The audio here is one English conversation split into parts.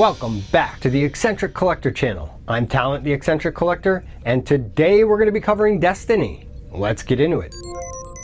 Welcome back to the X-Centric Collector channel. I'm Talent the X-Centric Collector, and today we're going to be covering Destiny. Let's get into it.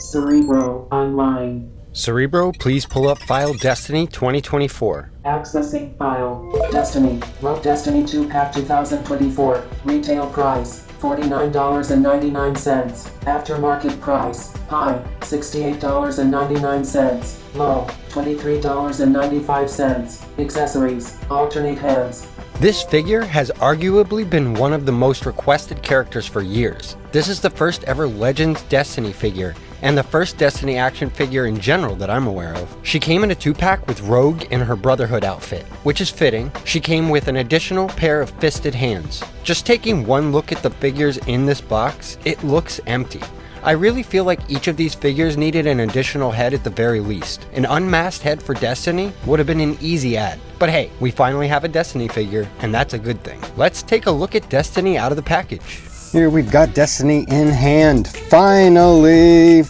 Cerebro Online. Cerebro, please pull up file Destiny 2024. Accessing file. Destiny. Rogue Destiny 2 Pack 2024. Retail price $49.99. Aftermarket price. High $68.99. Low $23.95. Accessories. Alternate hands. This figure has arguably been one of the most requested characters for years. This is the first ever Legends Destiny figure, and the first Destiny action figure in general that I'm aware of. She came in a 2-pack with Rogue in her Brotherhood outfit, which is fitting. She came with an additional pair of fisted hands. Just taking one look at the figures in this box, it looks empty. I really feel like each of these figures needed an additional head at the very least. An unmasked head for Destiny would have been an easy add. But hey, we finally have a Destiny figure, and that's a good thing. Let's take a look at Destiny out of the package. Here we've got Destiny in hand. Finally.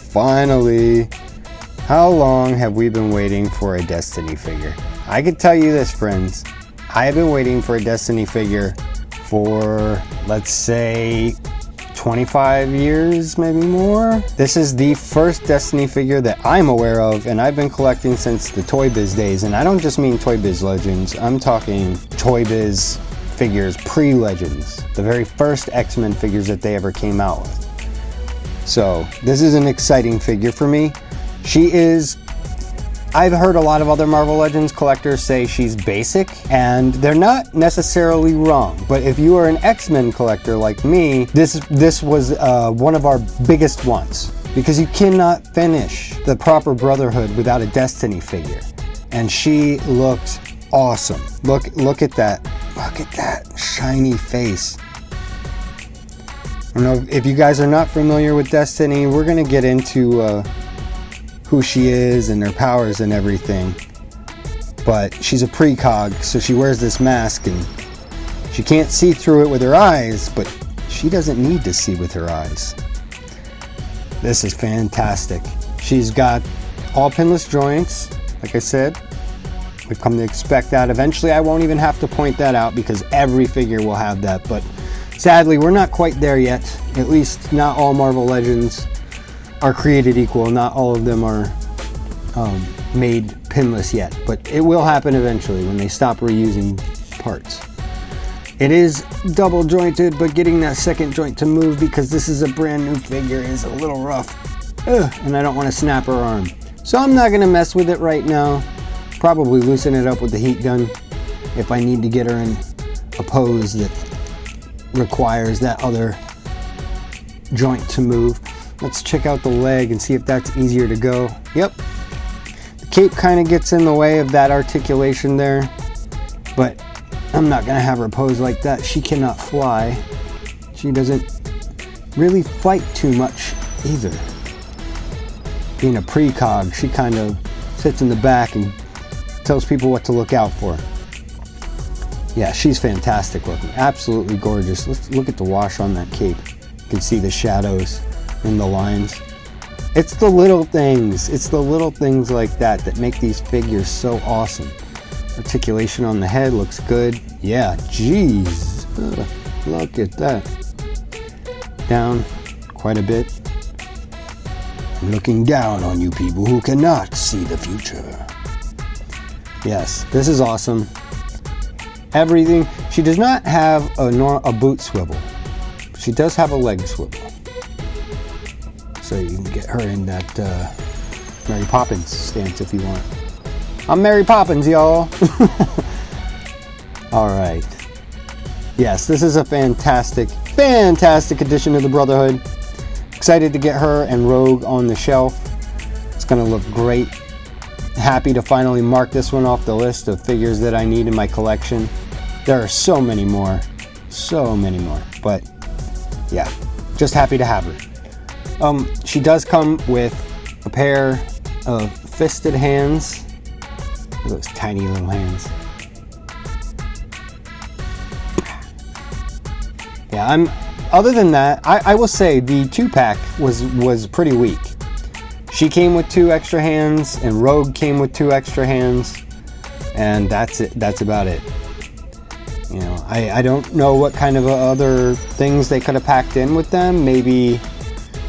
How long have we been waiting for a Destiny figure? I can tell you this, friends. I have been waiting for a Destiny figure for, let's say, 25 years, maybe more. This is the first Destiny figure that I'm aware of, and I've been collecting since the Toy Biz days. And I don't just mean Toy Biz Legends, I'm talking Toy Biz figures pre-Legends, the very first X-Men figures that they ever came out with. So this is an exciting figure for me. She is, I've heard a lot of other Marvel Legends collectors say she's basic, and they're not necessarily wrong. But if you are an X-Men collector like me, this was one of our biggest ones, because you cannot finish the proper Brotherhood without a Destiny figure. And she looked awesome. Look at that. Look at that shiny face. I don't know if you guys are not familiar with Destiny. We're gonna get into who she is and her powers and everything, but she's a precog, so she wears this mask and she can't see through it with her eyes, but she doesn't need to see with her eyes. This is fantastic. She's got all pinless joints, like I said. We've come to expect that. Eventually I won't even have to point that out because every figure will have that, but sadly we're not quite there yet. At least not all Marvel Legends are created equal. Not all of them are made pinless yet, but it will happen eventually when they stop reusing parts. It is double jointed, but getting that second joint to move, because this is a brand new figure, is a little rough. And I don't want to snap her arm. So I'm not going to mess with it right now. Probably loosen it up with the heat gun if I need to get her in a pose that requires that other joint to move. Let's check out the leg and see if that's easier to go. Yep. The cape kind of gets in the way of that articulation there, but I'm not going to have her pose like that. She cannot fly. She doesn't really fight too much either. Being a precog, she kind of sits in the back and tells people what to look out for. Yeah, she's fantastic looking. Absolutely gorgeous. Let's look at the wash on that cape. You can see the shadows in the lines. It's the little things. It's the little things like that that make these figures so awesome. Articulation on the head looks good. Yeah, geez. Look at that. Down quite a bit. I'm looking down on you people who cannot see the future. Yes, this is awesome. Everything. She does not have a boot swivel. She does have a leg swivel. So you can get her in that Mary Poppins stance if you want. I'm Mary Poppins, y'all. All right. Yes, this is a fantastic addition to the Brotherhood. Excited to get her and Rogue on the shelf. It's gonna look great. Happy to finally mark this one off the list of figures that I need in my collection. There are so many more, but yeah, just happy to have her. She does come with a pair of fisted hands. Those tiny little hands. Yeah, other than that, I will say the 2-pack was pretty weak. She came with 2 extra hands, and Rogue came with 2 extra hands, and that's it. That's about it. You know, I don't know what kind of other things they could have packed in with them. Maybe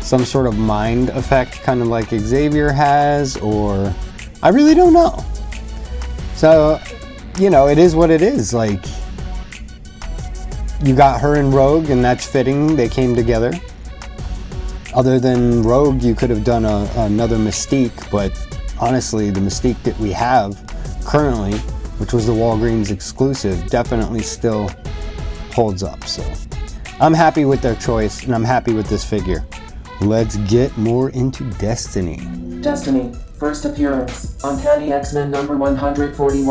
some sort of mind effect, kind of like Xavier has, or I really don't know. So, you know, it is what it is. Like, you got her and Rogue, and that's fitting. They came together. Other than Rogue, you could have done another Mystique, but honestly, the Mystique that we have currently, which was the Walgreens exclusive, definitely still holds up. So I'm happy with their choice, and I'm happy with this figure. Let's get more into Destiny. Destiny, first appearance, Uncanny X-Men number 141,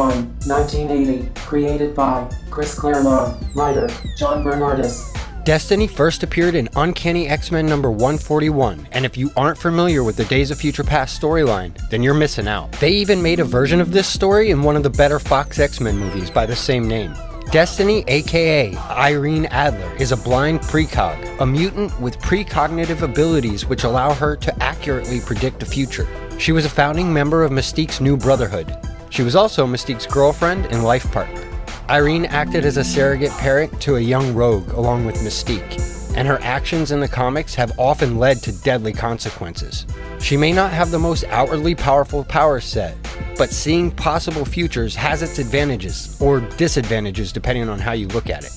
1980, created by Chris Claremont, writer, John Bernardus. Destiny first appeared in Uncanny X-Men number 141, and if you aren't familiar with the Days of Future Past storyline, then you're missing out. They even made a version of this story in one of the better Fox X-Men movies by the same name. Destiny, aka Irene Adler, is a blind precog, a mutant with precognitive abilities which allow her to accurately predict the future. She was a founding member of Mystique's new Brotherhood. She was also Mystique's girlfriend and life partner. Irene acted as a surrogate parent to a young Rogue along with Mystique, and her actions in the comics have often led to deadly consequences. She may not have the most outwardly powerful power set, but seeing possible futures has its advantages, or disadvantages depending on how you look at it.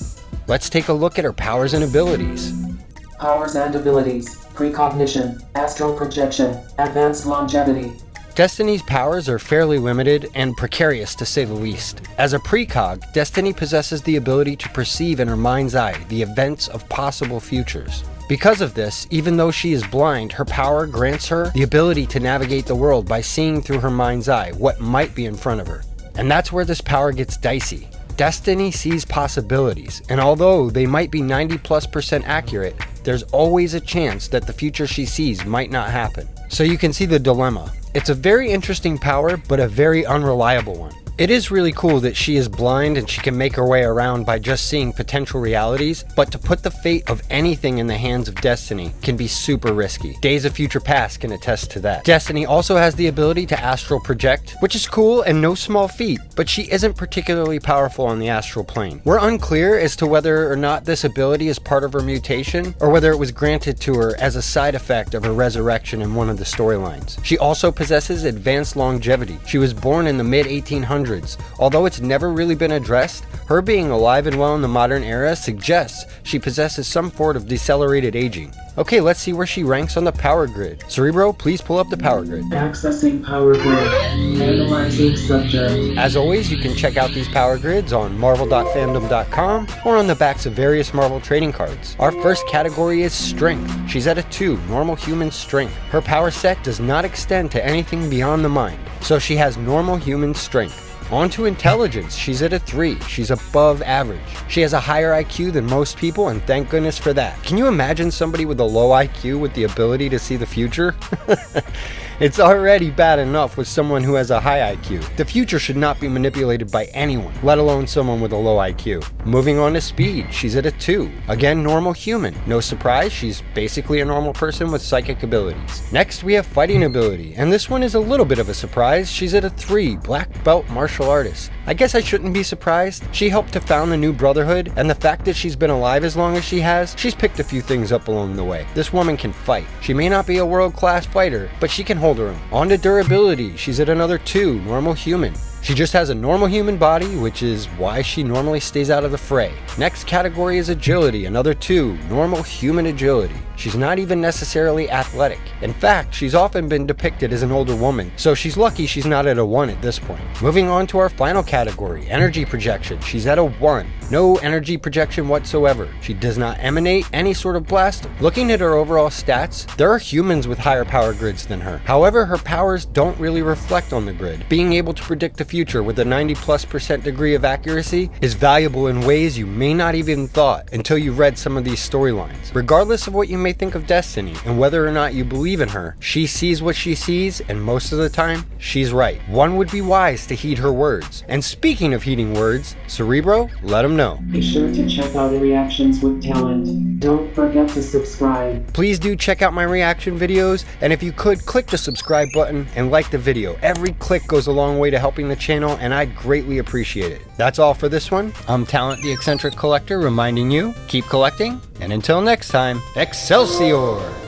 Let's take a look at her powers and abilities. Powers and abilities, precognition, astral projection, advanced longevity. Destiny's powers are fairly limited and precarious to say the least. As a precog, Destiny possesses the ability to perceive in her mind's eye the events of possible futures. Because of this, even though she is blind, her power grants her the ability to navigate the world by seeing through her mind's eye what might be in front of her. And that's where this power gets dicey. Destiny sees possibilities, and although they might be 90+% accurate, there's always a chance that the future she sees might not happen. So you can see the dilemma. It's a very interesting power, but a very unreliable one. It is really cool that she is blind and she can make her way around by just seeing potential realities, but to put the fate of anything in the hands of Destiny can be super risky. Days of Future Past can attest to that. Destiny also has the ability to astral project, which is cool and no small feat, but she isn't particularly powerful on the astral plane. We're unclear as to whether or not this ability is part of her mutation, or whether it was granted to her as a side effect of her resurrection in one of the storylines. She also possesses advanced longevity. She was born in the mid-1800s. Although it's never really been addressed, her being alive and well in the modern era suggests she possesses some sort of decelerated aging. Okay, let's see where she ranks on the power grid. Cerebro, please pull up the power grid. Accessing power grid. Analyzing subject. As always, you can check out these power grids on marvel.fandom.com or on the backs of various Marvel trading cards. Our first category is Strength. She's at a 2, normal human strength. Her power set does not extend to anything beyond the mind, so she has normal human strength. On to Intelligence, she's at a 3, she's above average. She has a higher IQ than most people, and thank goodness for that. Can you imagine somebody with a low IQ with the ability to see the future? It's already bad enough with someone who has a high IQ. The future should not be manipulated by anyone, let alone someone with a low IQ. Moving on to Speed, she's at a 2. Again, normal human. No surprise, she's basically a normal person with psychic abilities. Next, we have Fighting ability, and this one is a little bit of a surprise. She's at a 3, black belt martial artist. I guess I shouldn't be surprised. She helped to found the new Brotherhood, and the fact that she's been alive as long as she has, she's picked a few things up along the way. This woman can fight. She may not be a world-class fighter, but she can hold her own. On to Durability, she's at another 2, normal human. She just has a normal human body, which is why she normally stays out of the fray. Next category is Agility, another 2, normal human agility. She's not even necessarily athletic. In fact, she's often been depicted as an older woman, so she's lucky she's not at a 1 at this point. Moving on to our final category, Energy Projection. She's at a 1. No energy projection whatsoever. She does not emanate any sort of blast. Looking at her overall stats, there are humans with higher power grids than her. However, her powers don't really reflect on the grid. Being able to predict the future with a 90+% degree of accuracy is valuable in ways you may not even thought until you read some of these storylines. Regardless of what you may think of Destiny and whether or not you believe in her, she sees what she sees, and most of the time, she's right. One would be wise to heed her words. And speaking of heeding words, Cerebro, let them know. Be sure to check out Reactions with Talent. Don't forget to subscribe. Please do check out my reaction videos, and if you could, click the subscribe button and like the video. Every click goes a long way to helping the channel, and I'd greatly appreciate it. That's all for this one. I'm Talent the Eccentric Collector reminding you, keep collecting, and until next time, Excelsior!